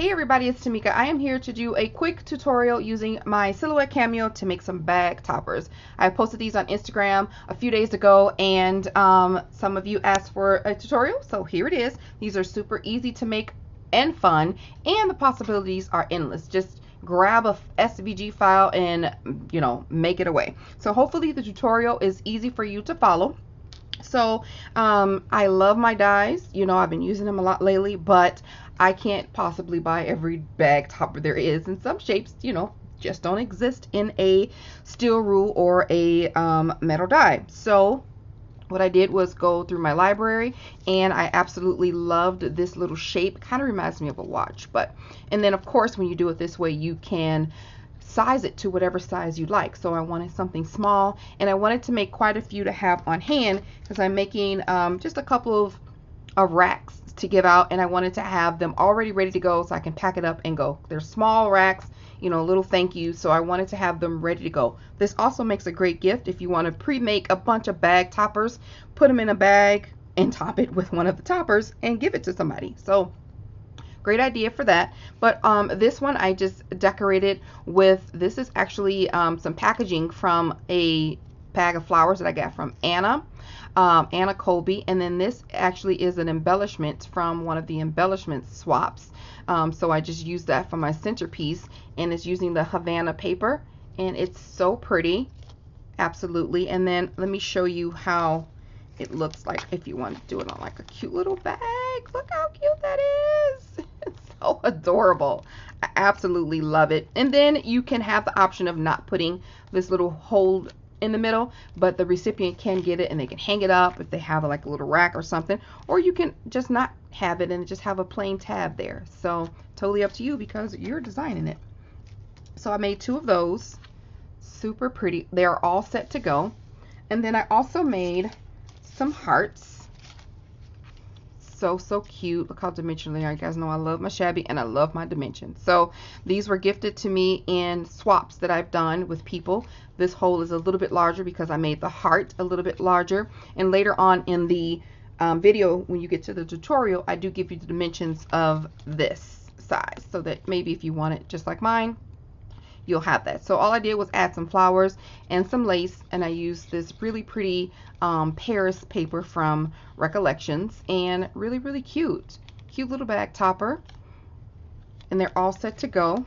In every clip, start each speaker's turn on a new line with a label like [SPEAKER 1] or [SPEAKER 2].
[SPEAKER 1] Hey everybody, it's Tmika. I am here to do a quick tutorial using my Silhouette Cameo to make some bag toppers. I posted these on Instagram a few days ago and some of you asked for a tutorial, so here it is. These are super easy to make and fun, and the possibilities are endless. Just grab a SVG file and make it away. So hopefully the tutorial is easy for you to follow. So I love my dies. I've been using them a lot lately, but I can't possibly buy every bag topper there is. And some shapes, just don't exist in a steel rule or a metal die. So what I did was go through my library, and I absolutely loved this little shape. Kind of reminds me of a watch, and then of course when you do it this way, you can size it to whatever size you like. So I wanted something small, and I wanted to make quite a few to have on hand because I'm making just a couple of racks to give out, and I wanted to have them already ready to go so I can pack it up and go. They're small racks, little thank you, so I wanted to have them ready to go. This also makes a great gift if you want to pre-make a bunch of bag toppers, put them in a bag and top it with one of the toppers and give it to somebody. So great idea for that. But this one I just decorated with, this is actually some packaging from a bag of flowers that I got from Anna Colby, and then this actually is an embellishment from one of the embellishment swaps. So I just used that for my centerpiece, and it's using the Havana paper, and it's so pretty, absolutely. And then let me show you how it looks like if you want to do it on like a cute little bag. Look how cute that is. It's so adorable. I absolutely love it. And then you can have the option of not putting this little hole in the middle, but the recipient can get it and they can hang it up if they have like a little rack or something, or you can just not have it and just have a plain tab there. So totally up to you because you're designing it. So I made 2 of those. Super pretty. They are all set to go. And then I also made some hearts. So cute. Look how dimensional they are. You guys know I love my shabby and I love my dimensions. So these were gifted to me in swaps that I've done with people. This hole is a little bit larger because I made the heart a little bit larger, and later on in the video when you get to the tutorial, I do give you the dimensions of this size so that maybe if you want it just like mine, you'll have that. So all I did was add some flowers and some lace, and I used this really pretty Paris paper from Recollections, and really cute little bag topper, and they're all set to go.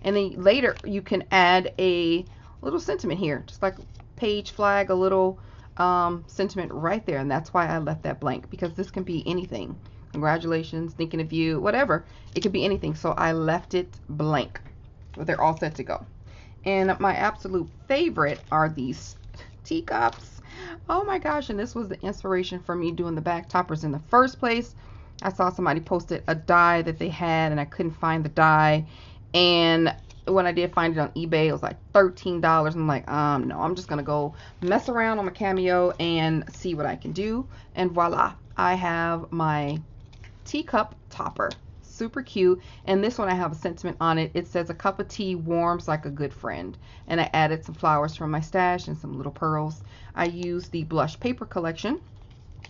[SPEAKER 1] And then later you can add a little sentiment here, just like page flag, a little sentiment right there, and that's why I left that blank, because this can be anything. Congratulations, thinking of you, whatever, it could be anything. So I left it blank. But they're all set to go. And my absolute favorite are these teacups. Oh my gosh, and this was the inspiration for me doing the bag toppers in the first place. I saw somebody posted a die that they had, and I couldn't find the die, and when I did find it on eBay, it was like $13. I'm like, no, I'm just gonna go mess around on my Cameo and see what I can do. And voila, I have my teacup topper. Super cute. And this one I have a sentiment on it. It says, "A cup of tea warms like a good friend." And I added some flowers from my stash and some little pearls. I used the blush paper collection,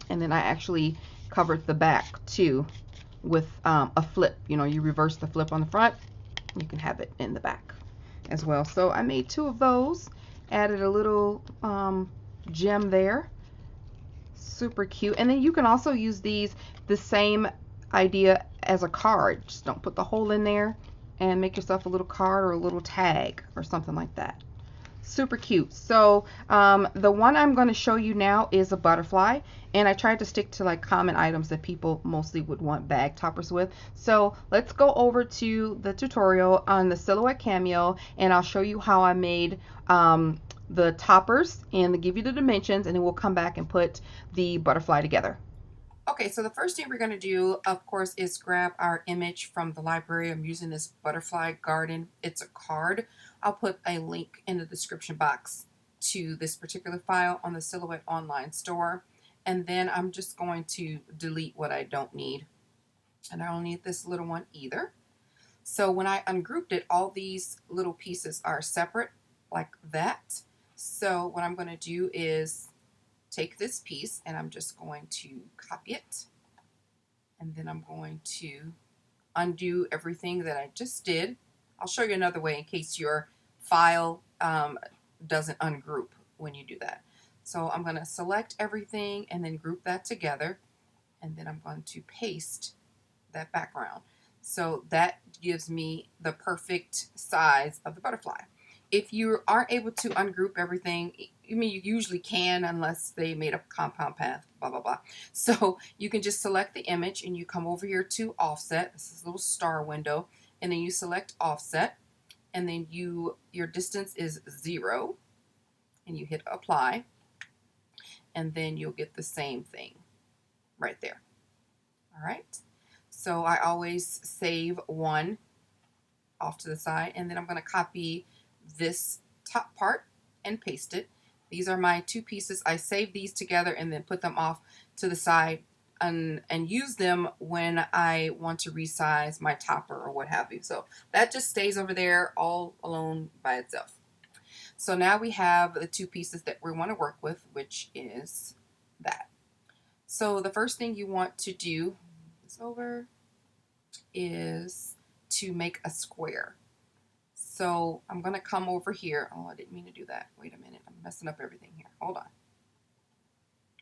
[SPEAKER 1] and then I actually covered the back too with a flip. You reverse the flip on the front, you can have it in the back as well. So I made 2 of those, added a little gem there. Super cute. And then you can also use these the same idea as a card. Just don't put the hole in there, and make yourself a little card or a little tag or something like that. Super cute. So the one I'm going to show you now is a butterfly, and I tried to stick to like common items that people mostly would want bag toppers with. So let's go over to the tutorial on the Silhouette Cameo, and I'll show you how I made the toppers and give you the dimensions, and then we'll come back and put the butterfly together. Okay, so the first thing we're going to do, of course, is grab our image from the library. I'm using this butterfly garden. It's a card. I'll put a link in the description box to this particular file on the Silhouette online store. And then I'm just going to delete what I don't need. And I don't need this little one either. So when I ungrouped it, all these little pieces are separate like that. So what I'm going to do is take this piece, and I'm just going to copy it, and then I'm going to undo everything that I just did. I'll show you another way in case your file doesn't ungroup when you do that. So I'm going to select everything and then group that together, and then I'm going to paste that background. So that gives me the perfect size of the butterfly. If you aren't able to ungroup everything, I mean, you usually can unless they made a compound path, blah, blah, blah. So you can just select the image and you come over here to offset. This is a little star window. And then you select offset. And then your distance is 0. And you hit apply. And then you'll get the same thing right there. All right. So I always save one off to the side. And then I'm going to copy this top part and paste it. These are my 2 pieces. I save these together and then put them off to the side and use them when I want to resize my topper or what have you. So that just stays over there all alone by itself. So now we have the 2 pieces that we want to work with, which is that. So the first thing you want to do is to make a square. So I'm going to come over here. Oh, I didn't mean to do that. Wait a minute. I'm messing up everything here. Hold on.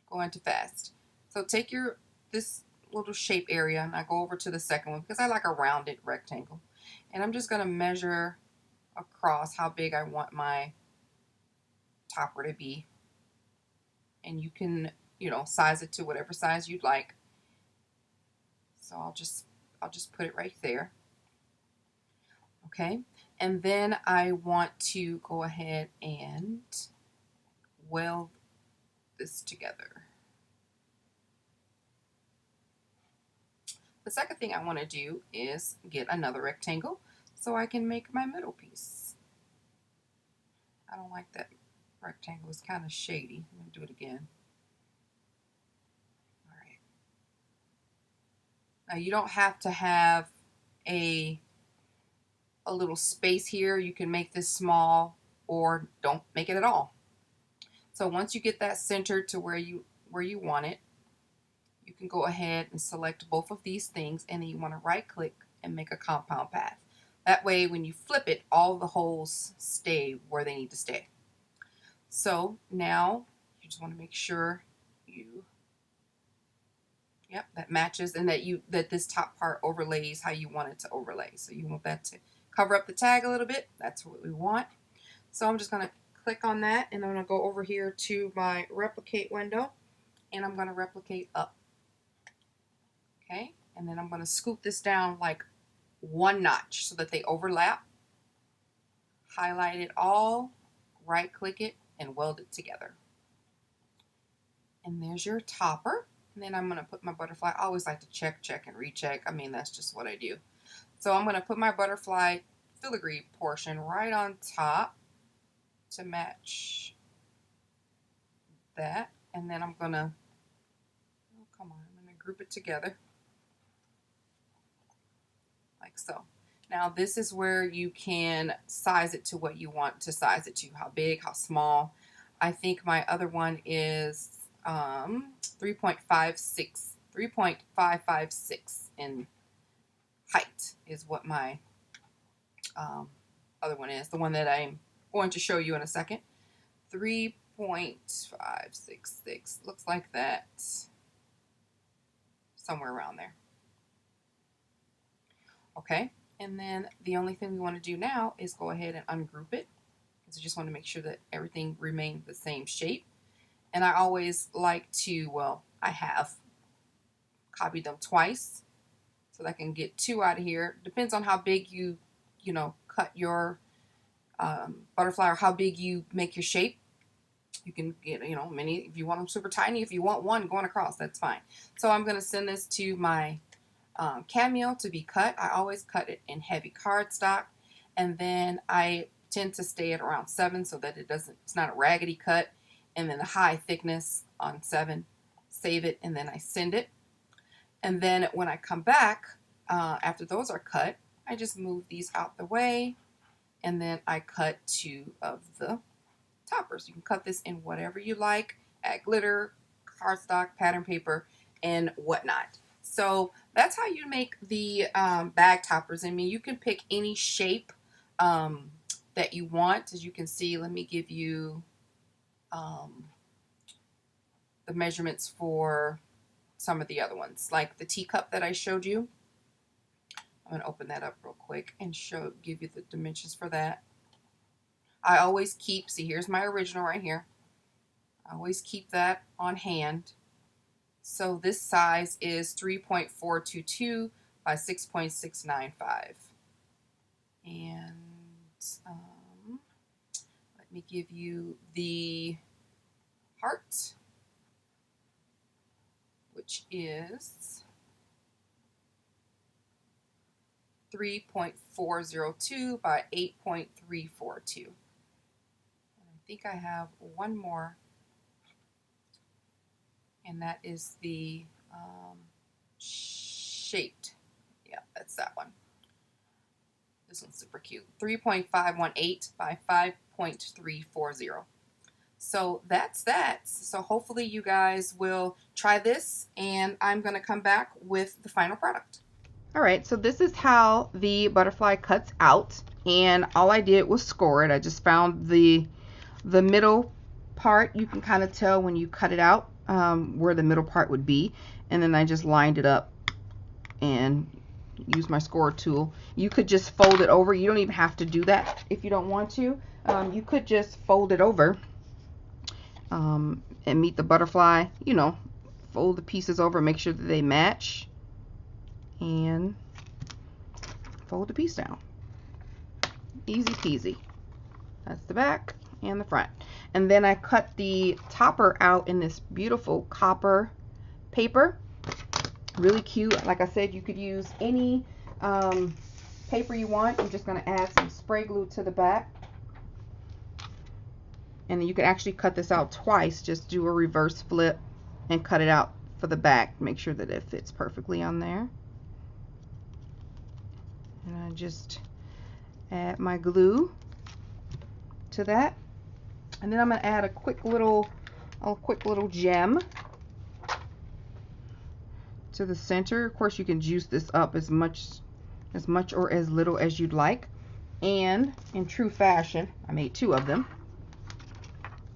[SPEAKER 1] Going too fast. So take this little shape area and I go over to the second one because I like a rounded rectangle. And I'm just going to measure across how big I want my topper to be. And you can, size it to whatever size you'd like. So I'll just put it right there. Okay. And then I want to go ahead and weld this together. The second thing I want to do is get another rectangle so I can make my middle piece. I don't like that rectangle. It's kind of shady. I'm going to do it again. All right. Now you don't have to have a little space here. You can make this small or don't make it at all. So once you get that centered to where you want it, you can go ahead and select both of these things, and then you want to right click and make a compound path. That way when you flip it, all the holes stay where they need to stay. So now you just want to make sure that matches and that this top part overlays how you want it to overlay. So you want that to cover up the tag a little bit. That's what we want. So I'm just going to click on that and I'm going to go over here to my replicate window and I'm going to replicate up. Okay, and then I'm going to scoop this down like 1 notch so that they overlap. Highlight it all, right click it, and weld it together. And there's your topper. And then I'm going to put my butterfly. I always like to check, and recheck. I mean, that's just what I do. So I'm going to put my butterfly filigree portion right on top to match that. And then I'm going to, I'm going to group it together like so. Now this is where you can size it to what you want to size it to, how big, how small. I think my other one is 3.556 in height is what my other one is. The one that I'm going to show you in a second. 3.566 looks like that, somewhere around there. Okay, and then the only thing we want to do now is go ahead and ungroup it, because I just want to make sure that everything remains the same shape. And I always like to, well, I have copied them twice so that I can get 2 out of here. Depends on how big you cut your butterfly or how big you make your shape. You can get, many, if you want them super tiny. If you want one going across, that's fine. So I'm going to send this to my Cameo to be cut. I always cut it in heavy cardstock, and then I tend to stay at around 7 so that it's not a raggedy cut. And then the high thickness on 7, save it, and then I send it. And then when I come back, after those are cut, I just move these out the way, and then I cut 2 of the toppers. You can cut this in whatever you like, add glitter, cardstock, pattern paper, and whatnot. So that's how you make the bag toppers. I mean, you can pick any shape that you want. As you can see, let me give you the measurements for some of the other ones, like the teacup that I showed you. I'm going to open that up real quick and give you the dimensions for that. I always keep, see, here's my original right here. I always keep that on hand. So this size is 3.422 by 6.695. And let me give you the heart, which is 3.402 by 8.342. And I think I have one more, and that is the shaped. Yeah, that's that one. This one's super cute. 3.518 by 5.340. So that's that. So hopefully you guys will try this, and I'm going to come back with the final product. All right, so this is how the butterfly cuts out, and all I did was score it. I just found the middle part. You can kind of tell when you cut it out where the middle part would be, and then I just lined it up and use my score tool. You could just fold it over. You don't even have to do that if you don't want to. You could just fold it over and meet the butterfly, you know, fold the pieces over, make sure that they match, and fold the piece down. Easy peasy. That's the back and the front. And then I cut the topper out in this beautiful copper paper. Really cute. Like I said, you could use any paper you want. I'm just going to add some spray glue to the back. And then you can actually cut this out twice. Just do a reverse flip and cut it out for the back. Make sure that it fits perfectly on there. And I just add my glue to that. And then I'm going to add a quick little gem to the center. Of course, you can juice this up as much or as little as you'd like. And in true fashion, I made 2 of them.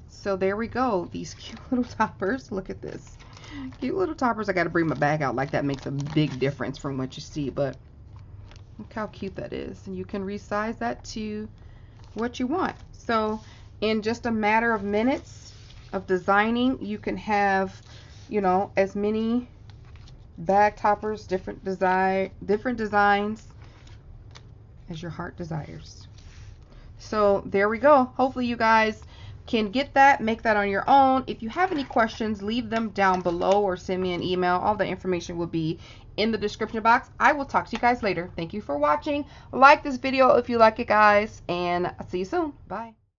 [SPEAKER 1] So there we go. These cute little toppers. Look at this. Cute little toppers. I got to bring my bag out, like that makes a big difference from what you see, but look how cute that is. And you can resize that to what you want. So in just a matter of minutes of designing, you can have, you know, as many bag toppers, different designs as your heart desires. So there we go. Hopefully you guys can get that, make that on your own. If you have any questions, leave them down below or send me an email. All the information will be in the description box. I will talk to you guys later. Thank you for watching. Like this video if you like it, guys, and I'll see you soon. Bye.